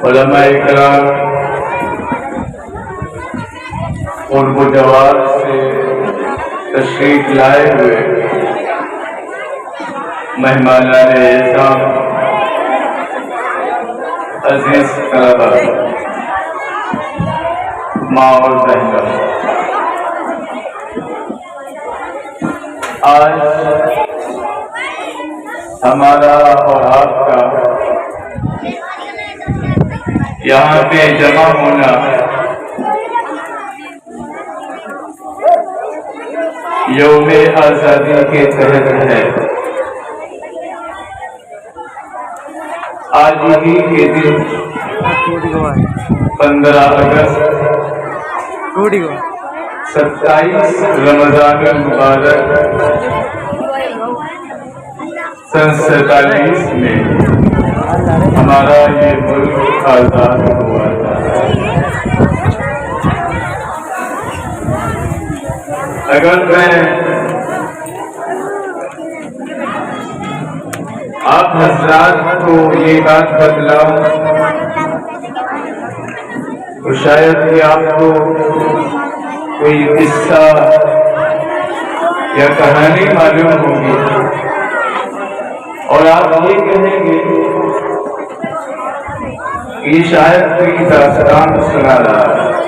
علماء کرام اردو جواب سے تشریف لائے ہوئے مہمانان اعظام، عزیز طلباء، ماں اور بہنوں، آج ہمارا اور آپ کا یہاں پہ جمع ہونا یوم آزادی کے تحت ہے۔ آج ہی کے دن 15 اگست 27 رمضان المبارک سن 47 میں ہمارا یہ ملک آزاد ہوا تھا۔ اگر میں آپ حضرات کو یہ بات بتلاؤں تو شاید کہ آپ کو کوئی قصہ یا کہانی معلوم ہوگی اور آپ یہ کہیں گے کہ شاید کوئی داستان سنا رہا ہے۔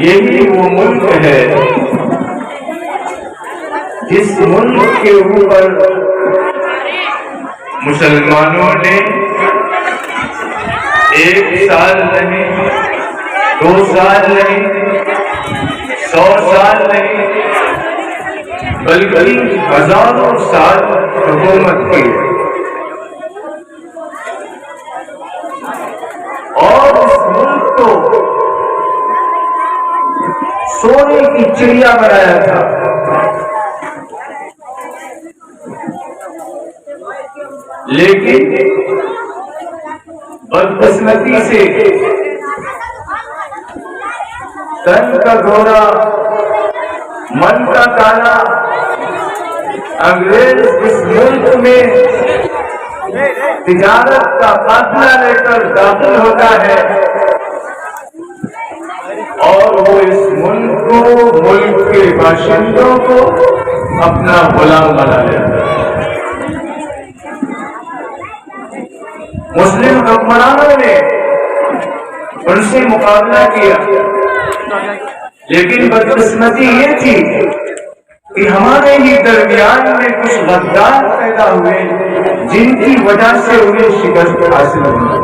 یہی وہ ملک ہے جس ملک کے اوپر مسلمانوں نے 1 سال نہیں، 2 سال نہیں، 100 سال نہیں، بلکہ ہزاروں سال حکومت کی اور اس ملک کو سونے کی چڑیا بنایا تھا۔ لیکن بدقسمتی سے تن کا گھوڑا من کا کالا انگریز اس ملک میں تجارت کا قافلہ لے کر داخل ہوتا ہے اور وہ اس ملک کو، ملک کے باشندوں کو اپنا غلام بنا لیتا ہے۔ مسلم حکمرانوں نے ان سے مقابلہ کیا، لیکن بدقسمتی یہ تھی کہ ہمارے ہی درمیان میں کچھ غدار پیدا ہوئے جن کی وجہ سے انہیں شکست حاصل ہوئی۔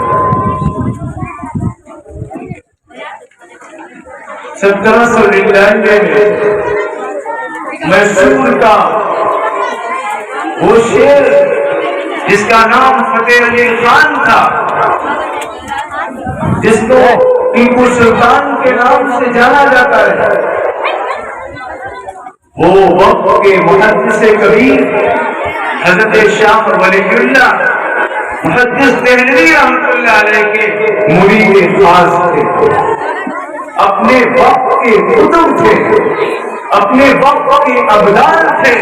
1799 میں میسور کا وہ شیر جس کا نام فتح علی خان تھا، جس کو ٹیپو سلطان کے نام سے جانا جاتا ہے، وہ وقت کے محدث کبیر حضرت شاہ ولی اللہ محدث دہلوی رحمۃ اللہ علیہ کے مرید خاص تھے، اپنے وقت کے قطب تھے، اپنے وقت کے ابدال تھے،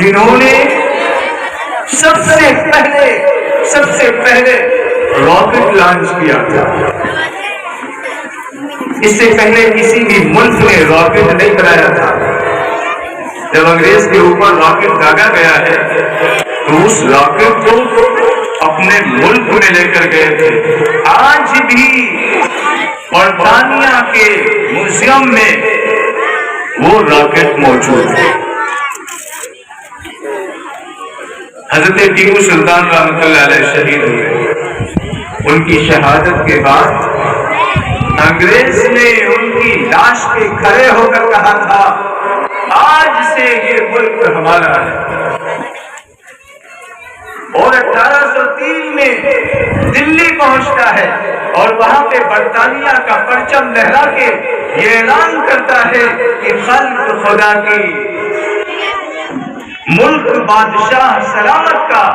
جنہوں نے سب سے پہلے راکٹ لانچ کیا تھا۔ اس سے پہلے کسی بھی ملک نے راکٹ نہیں بنایا تھا۔ جب انگریز کے اوپر راکٹ داغا گیا ہے تو اس راکٹ کو اپنے ملک میں لے کر گئے تھے۔ آج بھی برطانیہ کے میوزیم میں وہ راکٹ موجود ہے۔ حضرت ٹیپو سلطان رحمۃ اللہ علیہ شہید ہوئے۔ ان کی شہادت کے بعد انگریز نے ان کی لاش پہ کھڑے ہو کر کہا تھا، آج سے یہ ملک ہمارا ہے۔ اور 1803 میں دلی پہنچتا ہے اور وہاں پہ برطانیہ کا پرچم لہرا کے یہ اعلان کرتا ہے کہ خلق خدا کی، ملک بادشاہ سلامت کا،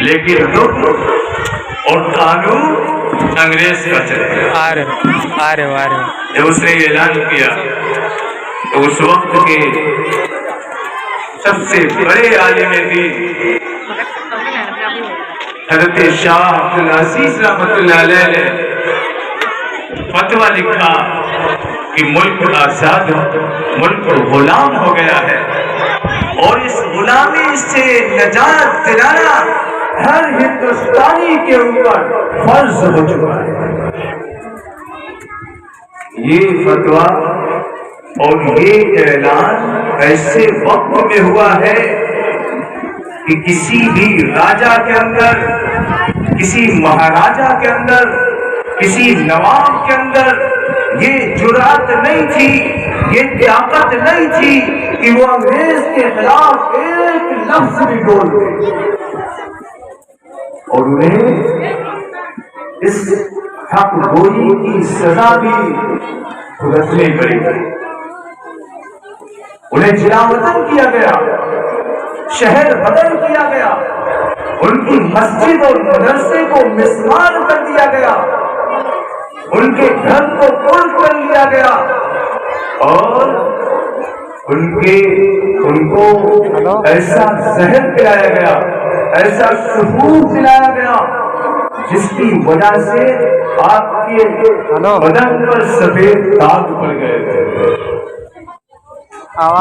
لیکن حکم اور قانون انگریز کا چلے گا۔ جب اس نے یہ اعلان کیا تو اس وقت کے سب سے بڑے عالم دین حضرت شاہ عبدالعزیز رحمۃ اللہ علیہ نے فتویٰ لکھا کہ ملک آزاد، ملک غلام ہو گیا ہے، اور اس غلامی سے نجات دلانا ہر ہندوستانی کے اوپر فرض ہو چکا ہے۔ یہ فتویٰ اور یہ اعلان ایسے وقت میں ہوا ہے کہ کسی بھی راجا کے اندر، کسی مہاراجا کے اندر، کسی نواب کے اندر یہ جرأت نہیں تھی، یہ طاقت نہیں تھی کہ وہ انگریز کے خلاف ایک لفظ بھی بول دے، اور انہیں اس حق گوئی کی سزا بھی بھگتنی پڑی۔ انہیں جلا وطن کیا گیا، شہر بدل کیا گیا، ان کی مسجد اور مدرسے کو مسمار کر دیا گیا، ان کے گھر کو توڑ کر لیا گیا، اور ان کو ایسا زہر پلایا گیا، ایسا سفور پلایا گیا جس کی وجہ سے آپ کے بدن پر سفید داغ پڑ گئے تھے۔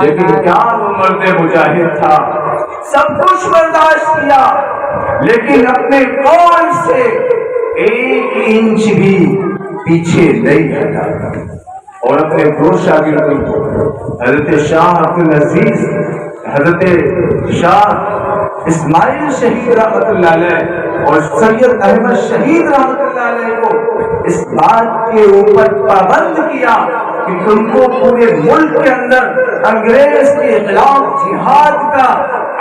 لیکن کیا وہ مرد مجاہد تھا، سب کچھ برداشت کیا، لیکن اپنے قول سے ایک انچ بھی پیچھے نہیں ہٹا، اور اپنے دو شاگردوں حضرت شاہ عبدالعزیز، حضرت شاہ اسماعیل شہید رحمۃ اللہ علیہ اور سید احمد شہید رحمۃ اللہ علیہ کو اس بات کے اوپر پابند کیا کہ تم کو پورے ملک کے اندر انگریز کے خلاف جہاد کا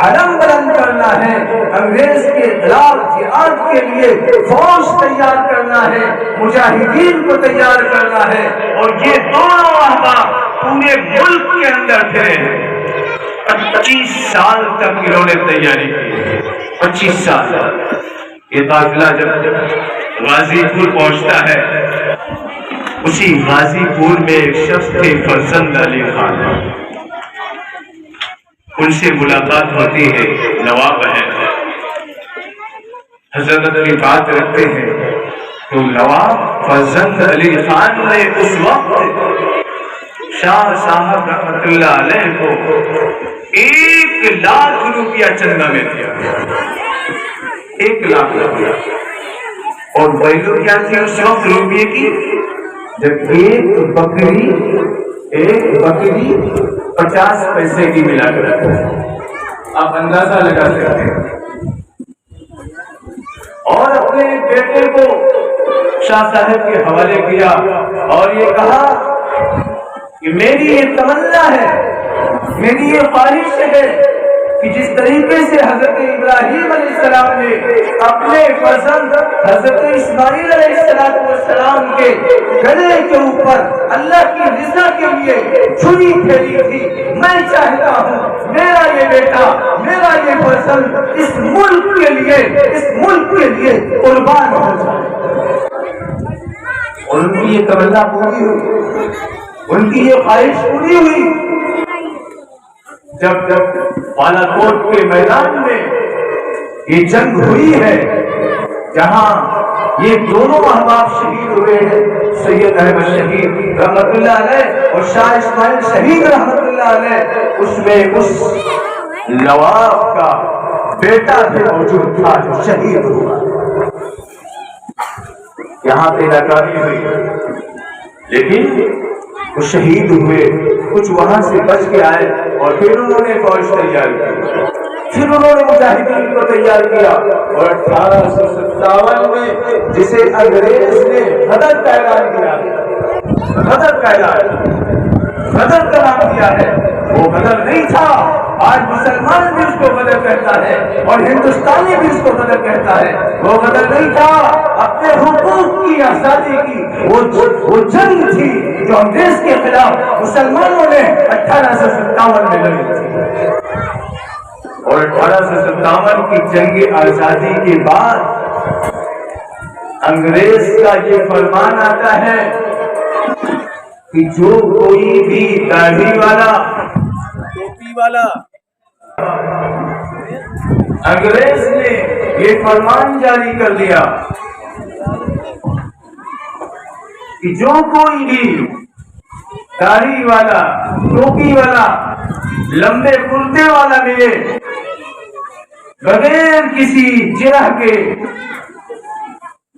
علم بلند کرنا ہے، انگریز کے خلاف جہاد کے لیے فوج تیار کرنا ہے، مجاہدین کو تیار کرنا ہے، اور یہ دونوں احباب پورے ملک کے اندر پھرے ہیں۔ 25 سال تک انہوں نے تیاری کی، 25 سال۔ یہ قافلہ جب غازی پور پہنچتا ہے، اسی غازی پور میں ایک شخص تھے فرزند علی خان، ان سے ملاقات ہوتی ہے، نواب ہیں، حضرت کی بات رکھتے ہیں، تو نواب فرزند علی خان نے اس وقت شاہ صاحب رحمۃ اللہ علیہ کو 1,00,000 روپیہ چندہ میں دیا، 1,00,000 روپیہ، اور ویلو کیا تھی اس وقت روپیے کی؟ جب ایک بکری 50 پیسے کی ملا کرتی ہے، آپ اندازہ لگا سکتے ہیں۔ اور اپنے بیٹے کو شاہ صاحب کے حوالے کیا اور یہ کہا کہ میری یہ تمنا ہے، میری یہ خواہش ہے کہ جس طریقے سے حضرت ابراہیم علیہ السلام نے اپنے فرزند حضرت اسماعیل علیہ السلام کے گلے کے اوپر اللہ کی رضا کے لیے چھری پھیری تھی، میں چاہتا ہوں میرا یہ بیٹا، میرا یہ فرزند اس ملک کے لیے قربان ہو جائے۔ اور ان کی یہ تمنا پوری ہوئی، ان کی یہ خواہش پوری ہوئی۔ جب بالاکوٹ کے میدان میں یہ جنگ ہوئی ہے، جہاں یہ دونوں احباب شہید ہوئے ہیں، سید احمد شہید رحمۃ اللہ علیہ اور شاہ اسماعیل شہید رحمۃ اللہ علیہ، اس میں اس نواب کا بیٹا بھی موجود تھا جو شہید ہوا۔ یہاں پہ ناکامی ہوئی، لیکن وہ شہید ہوئے، کچھ وہاں سے بچ کے آئے، اور پھر انہوں نے فوج تیار کی، پھر انہوں نے مجاہدین کو تیار کیا، اور 1857 میں جسے انگریز نے غدر کا اعلان دیا، غدر کا نام دیا ہے، وہ غدر نہیں تھا۔ آج مسلمان بھی اس کو غدر کہتا ہے اور ہندوستانی بھی اس کو غدر کہتا ہے، وہ غدر نہیں تھا، اپنے حقوق کی آزادی کی وہ جنگ تھی جو انگریز کے خلاف مسلمانوں نے 1857 میں لڑی تھی۔ اور 1857 کی جنگ آزادی کے بعد انگریز کا یہ فرمان آتا ہے کہ جو کوئی بھی داڑھی والا، ٹوپی والا، انگریز نے یہ فرمان جاری کر دیا کہ جو کوئی بھی داڑھی والا، ٹوپی والا، لمبے کرتے والا ملے، بغیر کسی جرح کے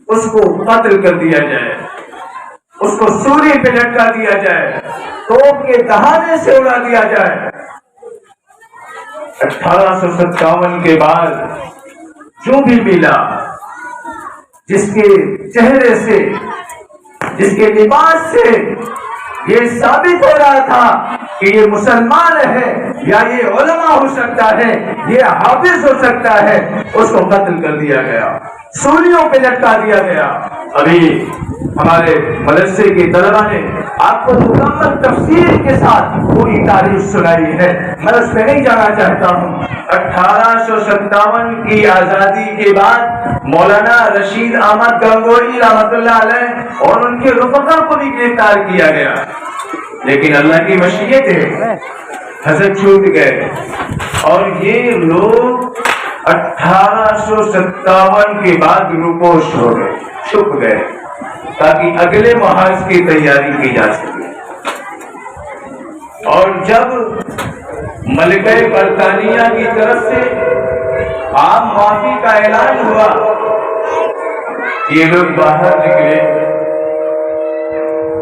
اس کو قتل کر دیا جائے، اس کو سولی پہ لٹکا دیا جائے، توپ کے دہانے سے اڑا دیا جائے۔ 1857 کے بعد جو بھی ملا، جس کے چہرے سے، جس کے لباس سے یہ ثابت ہو رہا تھا کہ یہ مسلمان ہے یا یہ علماء ہو سکتا ہے، یہ حافظ ہو سکتا ہے، اس کو قتل کر دیا گیا، سولیوں پہ لٹکا دیا گیا۔ ابھی ہمارے مدرسے کے طلبا نے آپ کو مکمل تفصیل کے ساتھ پوری تاریخ سنائی ہے، میں اس پہ نہیں جانا چاہتا ہوں۔ 1857 کی آزادی کے بعد مولانا رشید احمد گنگوئی رحمۃ اللہ علیہ اور ان کے رفقا کو بھی گرفتار کیا گیا، لیکن اللہ کی مشیت ہے حضرت چھوٹ گئے، اور یہ لوگ 1857 کے بعد روپوش ہو گئے، چھپ گئے، تاکہ اگلے محاذ کی تیاری کی جا سکے۔ اور جب ملکہ برطانیہ کی طرف سے عام معافی کا اعلان ہوا، یہ لوگ باہر نکلے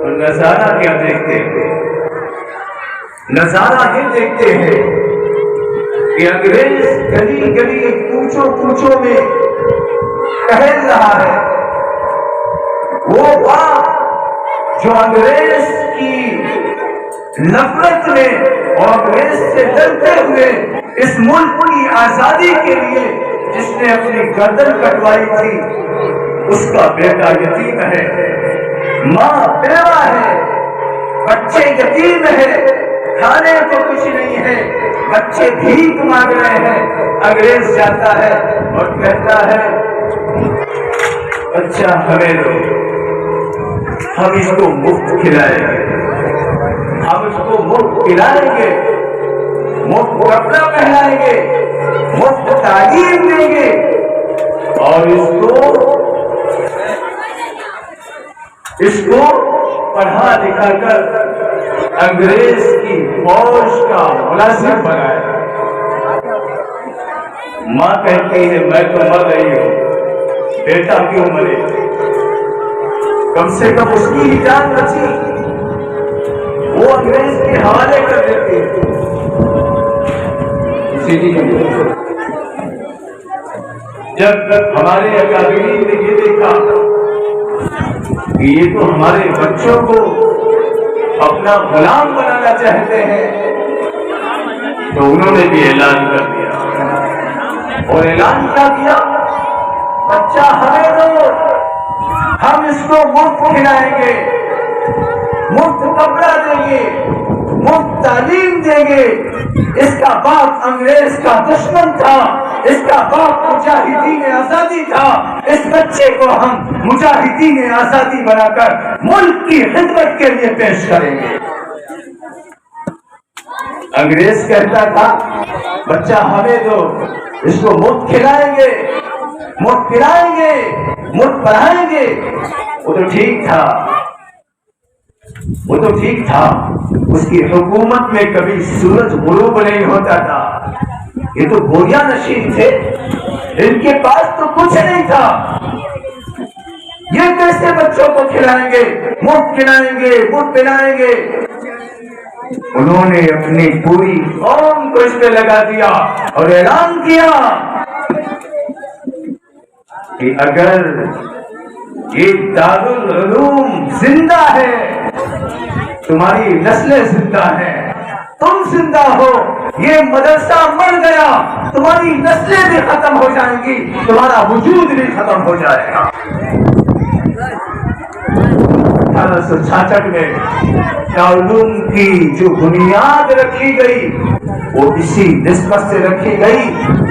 تو نظارہ کیا دیکھتے ہیں؟ نظارہ یہ دیکھتے ہیں کہ انگریز گلی گلی کوچوں کوچوں میں ٹہل رہا ہے۔ وہ بات جو انگریز کی نفرت میں اور انگریز سے ڈرتے ہوئے اس ملک کی آزادی کے لیے جس نے اپنی گردن کٹوائی تھی، اس کا بیٹا یتیم ہے، ماں بیوہ ہے، بچے یتیم ہے، کھانے کو کچھ نہیں ہے، بچے بھیک مانگ رہے ہیں۔ انگریز جاتا ہے اور کہتا ہے بچہ ہمیں دو، ہم اس کو مفت کھلائیں گے، ہم اس کو مفت کھلائیں گے، مفت کپڑا پہنائیں گے، مفت تعلیم دیں گے، اور اس کو پڑھا لکھا کر انگریز کی فوج کا ملازم بنائے۔ ماں کہتی ہے میں تو مر رہی ہوں، بیٹا کیوں مرے؟ کم سے کم اس کی ہی جان بچی، وہ انگریز کے حوالے کر دیتی ہے۔ اسی لیے جب ہمارے اکابرین نے یہ دیکھا کہ یہ تو ہمارے بچوں کو اپنا غلام بنانا چاہتے ہیں، تو انہوں نے بھی اعلان کر دیا، اور اعلان کیا کیا؟ بچہ ہمیں دو، ہم اس کو مفت کھلائیں گے، مفت کپڑا دیں گے، مفت تعلیم دیں گے۔ اس کا باپ انگریز کا دشمن تھا، اس کا باپ مجاہدین آزادی تھا، اس بچے کو ہم مجاہدین آزادی بنا کر ملک کی خدمت کے لیے پیش کریں گے۔ انگریز کہتا تھا بچہ ہمیں دو، اس کو مفت کھلائیں گے، مفت پلائیں گے، مفت پڑھائیں گے۔ وہ تو ٹھیک تھا، وہ تو ٹھیک تھا، اس کی حکومت میں کبھی سورج غروب نہیں ہوتا تھا، یہ تو گویا نشین تھے، ان کے پاس تو کچھ نہیں تھا، یہ کیسے بچوں کو کھلائیں گے، مفت کھلائیں گے، مفت پلائیں گے؟ انہوں نے اپنی پوری قوم کو اس پہ لگا دیا اور اعلان کیا کہ اگر یہ دارالعلوم زندہ ہے، تمہاری نسلیں زندہ ہیں، تم زندہ ہو، یہ مدرسہ مر گیا، تمہاری نسلیں بھی ختم ہو جائیں گی، تمہارا وجود بھی ختم ہو جائے گا۔ 1866 میں دارالعلوم کی جو بنیاد رکھی گئی وہ اسی نسبت سے رکھی گئی۔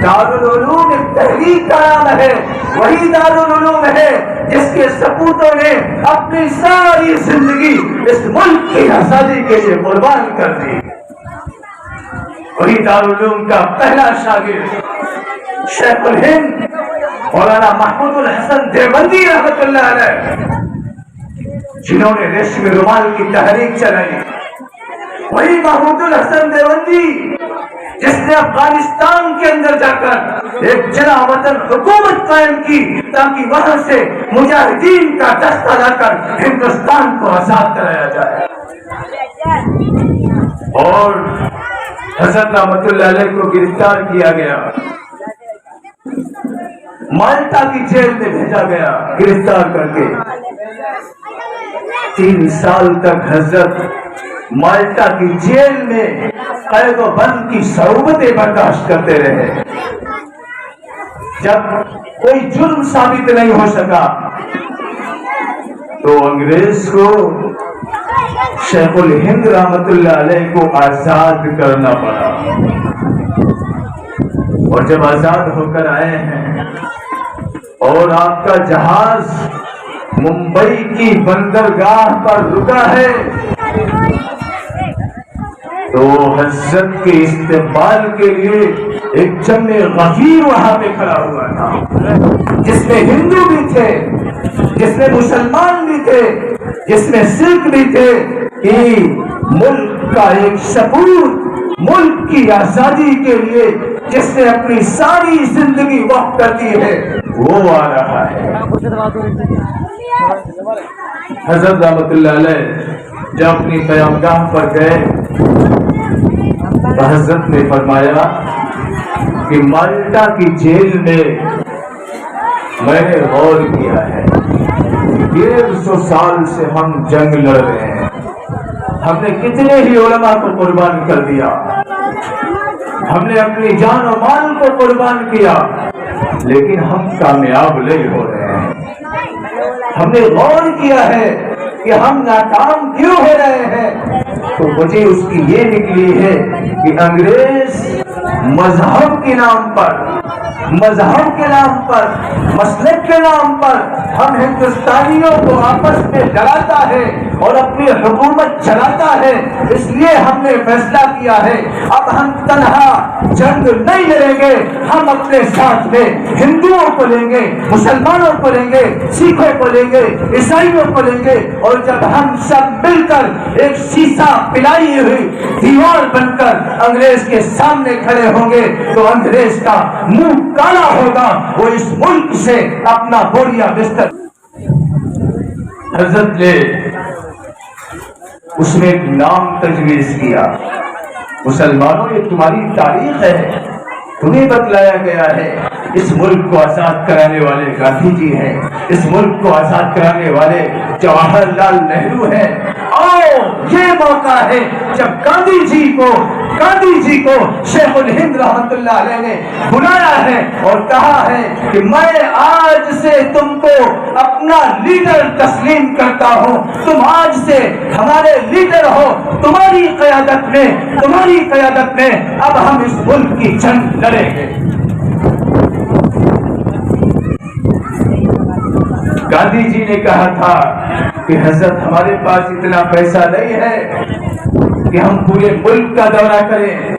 دارالعلوم ایک تحریک کا نام ہے، وہی دارالعلوم ہے جس کے سپوتوں نے اپنی ساری زندگی اس ملک کی آزادی کے لیے قربان کر دی۔ وہی دارالعلوم کا پہلا شاگرد شیخ الہند مولانا محمود الحسن دیوبندی رحمۃ اللہ علیہ، جنہوں نے ریشمی رومال کی تحریک چلائی، وہی محمود الحسن دیوبندی جس نے افغانستان کے اندر جا کر ایک جلا وطن حکومت قائم کی تاکہ وہاں سے مجاہدین کا دستہ لا کر ہندوستان کو آزاد کرایا جائے، اور حضرت رحمۃ اللہ علیہ کو گرفتار کیا گیا، مالٹا کی جیل میں بھیجا گیا گرفتار کر کے۔ 3 سال تک حضرت مالٹا کی جیل میں قید و بند کی صعوبتیں برداشت کرتے رہے۔ جب کوئی جرم ثابت نہیں ہو سکا تو انگریز کو شیخ الہند رحمۃ اللہ علیہ کو آزاد کرنا پڑا، اور جب آزاد ہو کر آئے ہیں اور آپ کا جہاز ممبئی کی بندرگاہ پر رکا ہے تو حضرت کے استقبال کے لیے ایک جمع غفیر وہاں پہ کھڑا ہوا تھا، جس میں ہندو بھی تھے، جس میں مسلمان بھی تھے، جس میں سکھ بھی تھے، کہ ملک کا ایک سپور ملک کی آزادی کے لیے جس نے اپنی ساری زندگی وقف کر دی ہے وہ آ رہا ہے۔ حضرت رحمۃ اللہ علیہ جب اپنی قیامگاہ پر گئے تو حضرت نے فرمایا کہ مالٹا کی جیل میں میں نے غور کیا ہے، 150 سال سے ہم جنگ لڑ رہے ہیں، ہم نے کتنے ہی علماء کو قربان کر دیا، ہم نے اپنی جان و مال کو قربان کیا، لیکن ہم کامیاب نہیں ہو رہے ہیں۔ ہم نے غور کیا ہے کہ ہم ناکام کیوں ہو رہے ہیں، تو وجہ اس کی یہ نکلی ہے کہ انگریز مذہب کے نام پر، مذہب کے نام پر، مسلک کے نام پر ہم ہندوستانیوں کو آپس میں لڑاتا ہے اور اپنی حکومت چلاتا ہے۔ اس لیے ہم نے فیصلہ کیا ہے اب ہم تنہا جنگ نہیں لڑیں گے، ہم اپنے ساتھ میں ہندوؤں کو لیں گے، مسلمانوں کو لیں گے، سکھوں کو لیں گے، عیسائیوں کو لیں گے، اور جب ہم سب مل کر ایک سیسا پلائی ہوئی دیوار بن کر انگریز کے سامنے کھڑے ہوں گے تو انگریز کا منہ کالا ہوگا، وہ اس ملک سے اپنا بوریا بستر۔ حضرت نے اس میں ایک نام تجویز کیا، مسلمانوں یہ تمہاری تاریخ ہے، تمہیں بتلایا گیا ہے اس ملک کو آزاد کرانے والے گاندھی جی ہیں، اس ملک کو آزاد کرانے والے جواہر لال نہرو ہیں، آؤ یہ موقع ہے جب گاندھی جی کو شیخ الہند رحمۃ اللہ علیہ نے بلایا ہے اور کہا ہے کہ میں آج سے تم کو اپنا لیڈر تسلیم کرتا ہوں، تم آج سے ہمارے لیڈر ہو، تمہاری قیادت میں اب ہم اس ملک کی جنگ لڑیں گے۔ گاندھی جی نے کہا تھا کہ حضرت ہمارے پاس اتنا پیسہ نہیں ہے کہ ہم پورے ملک کا دورہ کریں،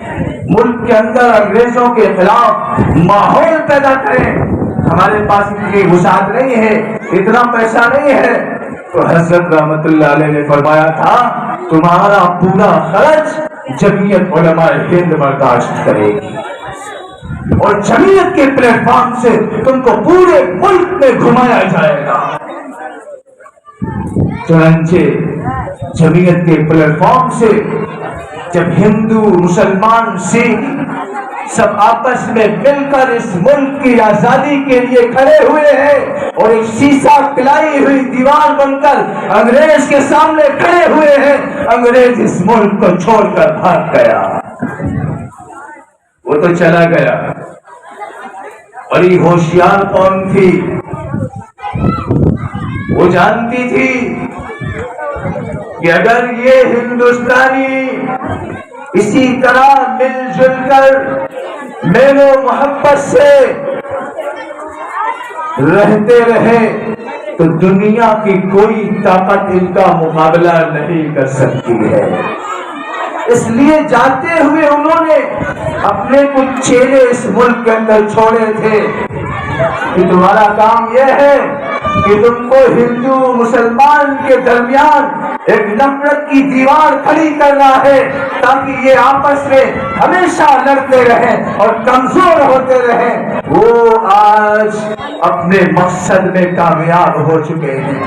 ملک کے اندر انگریزوں کے خلاف ماحول پیدا کریں، ہمارے پاس اتنی وسعت نہیں ہے، اتنا پیسہ نہیں ہے۔ تو حضرت رحمۃ اللہ علیہ نے فرمایا تھا تمہارا پورا خرچ جمعیت علماء ہند برداشت کرے گی، اور جمعیت کے پلیٹ فارم سے تم کو پورے ملک میں گھمایا جائے گا۔ چنانچہ جمعیت کے پلیٹ فارم سے جب ہندو، مسلمان، سکھ سب آپس میں مل کر اس ملک کی آزادی کے لیے کھڑے ہوئے ہیں اور ایک سیسا پلائی ہوئی دیوار بن کر انگریز کے سامنے کھڑے ہوئے ہیں، انگریز اس ملک کو چھوڑ کر بھاگ گیا، وہ تو چلا گیا۔ بڑی ہوشیار قوم تھی، وہ جانتی تھی کہ اگر یہ ہندوستانی اسی طرح مل جل کر میل و محبت سے رہتے رہے تو دنیا کی کوئی طاقت ان کا مقابلہ نہیں کر سکتی ہے۔ اس لیے جاتے ہوئے انہوں نے اپنے کچھ چیلے اس ملک کے اندر چھوڑے تھے کہ تمہارا کام یہ ہے کہ تم کو ہندو مسلمان کے درمیان ایک نفرت کی دیوار کھڑی کرنا ہے تاکہ یہ آپس میں ہمیشہ لڑتے رہیں اور کمزور ہوتے رہیں۔ وہ آج اپنے مقصد میں کامیاب ہو چکے ہیں۔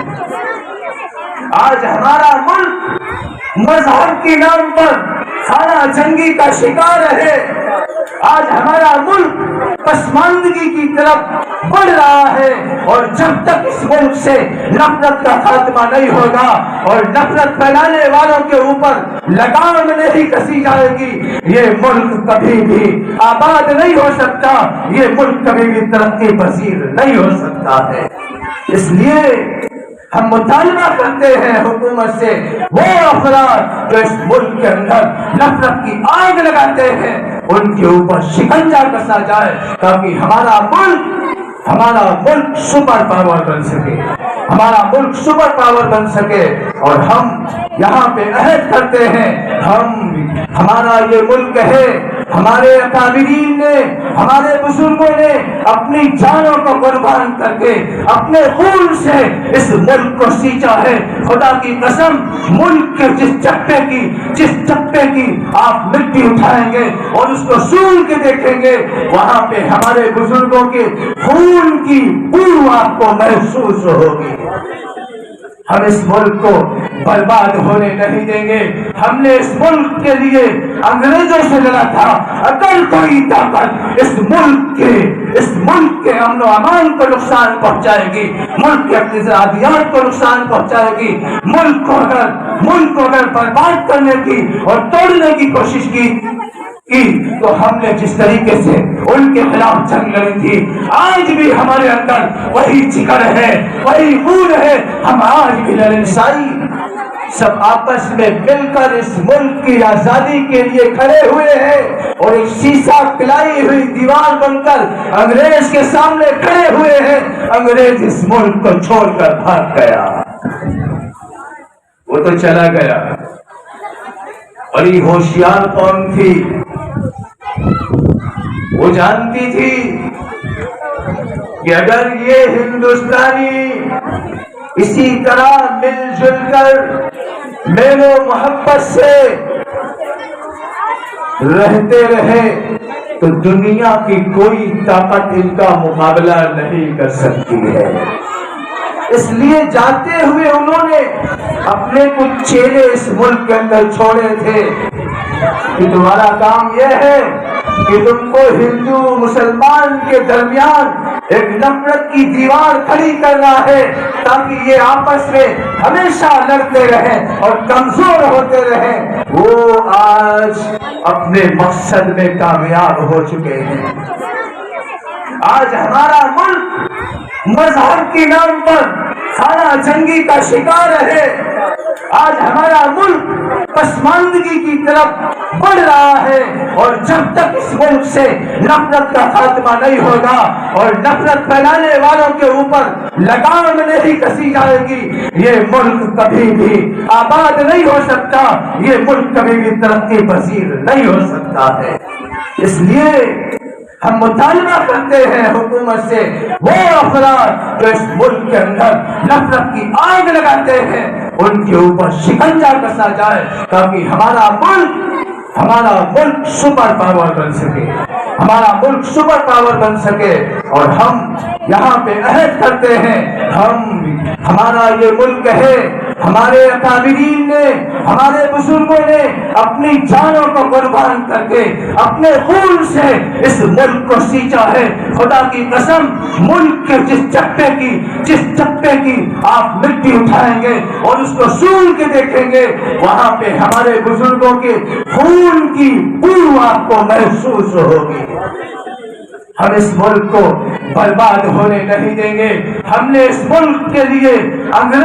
آج ہمارا ملک مذہب کے نام پر خانہ جنگی کا شکار ہے۔ آج ہمارا ملک پسماندگی کی طرف بڑھ رہا ہے، اور جب تک اس ملک سے نفرت کا خاتمہ نہیں ہوگا اور نفرت پھیلانے والوں کے اوپر لگام نہیں کسی جائے گی، یہ ملک کبھی بھی آباد نہیں ہو سکتا، یہ ملک کبھی بھی ترقی پذیر نہیں ہو سکتا ہے۔ اس لیے ہم مطالبہ کرتے ہیں حکومت سے، وہ افراد جو اس ملک کے اندر نفرت کی آگ لگاتے ہیں ان کے اوپر شکنجہ کسا جائے تاکہ ہمارا ملک سپر پاور بن سکے، ہمارا ملک سپر پاور بن سکے۔ اور ہم یہاں پہ عہد کرتے ہیں، ہمارا یہ ملک ہے، ہمارے اکابرین نے، ہمارے بزرگوں نے اپنی جانوں کو قربان کر کے اپنے خون سے اس ملک کو سینچا ہے۔ خدا کی قسم، ملک کے جس چپے کی آپ مٹی اٹھائیں گے اور اس کو سول کے دیکھیں گے، وہاں پہ ہمارے بزرگوں کے خون کی بو آپ کو محسوس ہوگی۔ ہم اس ملک کو برباد ہونے نہیں دیں گے۔ ہم نے اس ملک کے لیے انگریزوں سے لڑا تھا۔ اگر کوئی طاقت اس ملک کے امن و امان کو نقصان پہنچائے گی، ملک کے اقتصادیات کو نقصان پہنچائے گی، ملک کو اگر برباد کرنے کی اور توڑنے کی کوشش کی تو ہم نے جس طریقے سے ان کے خلاف جنگ لڑی تھی، آج بھی ہمارے اندر وہی جگر ہے، وہی خون ہے، ہم آج بھی لڑیں۔ سب آپس میں مل کر اس ملک کی آزادی کے لیے کھڑے ہوئے ہیں اور ایک شیشہ پلائی ہوئی دیوار بن کر انگریز کے سامنے کھڑے ہوئے ہیں۔ انگریز اس ملک کو چھوڑ کر بھاگ گیا، وہ تو چلا گیا۔ بڑی ہوشیار قوم تھی، وہ جانتی تھی کہ اگر یہ ہندوستانی اسی طرح مل جل کر میل و محبت سے رہتے رہے تو دنیا کی کوئی طاقت ان کا مقابلہ نہیں کر سکتی ہے۔ اس لیے جاتے ہوئے انہوں نے اپنے کچھ چیلے اس ملک کے اندر چھوڑے تھے کہ تمہارا کام یہ ہے کہ تم کو ہندو مسلمان کے درمیان ایک نفرت کی دیوار کھڑی کرنا ہے تاکہ یہ آپس میں ہمیشہ لڑتے رہیں اور کمزور ہوتے رہیں۔ وہ آج اپنے مقصد میں کامیاب ہو چکے ہیں۔ آج ہمارا ملک مذہب کے نام پر خانہ جنگی کا شکار ہے۔ آج ہمارا ملک پسماندگی کی طرف بڑھ رہا ہے، اور جب تک اس ملک سے نفرت کا خاتمہ نہیں ہوگا اور نفرت پھیلانے والوں کے اوپر لگام نہیں کسی جائے گی، یہ ملک کبھی بھی آباد نہیں ہو سکتا، یہ ملک کبھی بھی ترقی پذیر نہیں ہو سکتا ہے۔ اس لیے ہم مطالبہ کرتے ہیں حکومت سے، وہ افراد جو اس ملک کے اندر نفرت کی آگ لگاتے ہیں ان کے اوپر شکنجہ کسا جائے تاکہ ہمارا ملک سپر پاور بن سکے، ہمارا ملک سپر پاور بن سکے۔ اور ہم یہاں پہ عہد کرتے ہیں، ہمارا یہ ملک ہے، ہمارے اکابرین نے، ہمارے بزرگوں نے اپنی جانوں کو قربان کر کے اپنے خون سے اس ملک کو سینچا ہے۔ خدا کی قسم، ملک کے جس چپے کی آپ مٹی اٹھائیں گے اور اس کو سول کے دیکھیں گے، وہاں پہ ہمارے بزرگوں کے خون کی بو آپ کو محسوس ہوگی۔ ہم اس ملک کو برباد ہونے نہیں دیں گے۔ ہم نے اس ملک کے لیے انگریز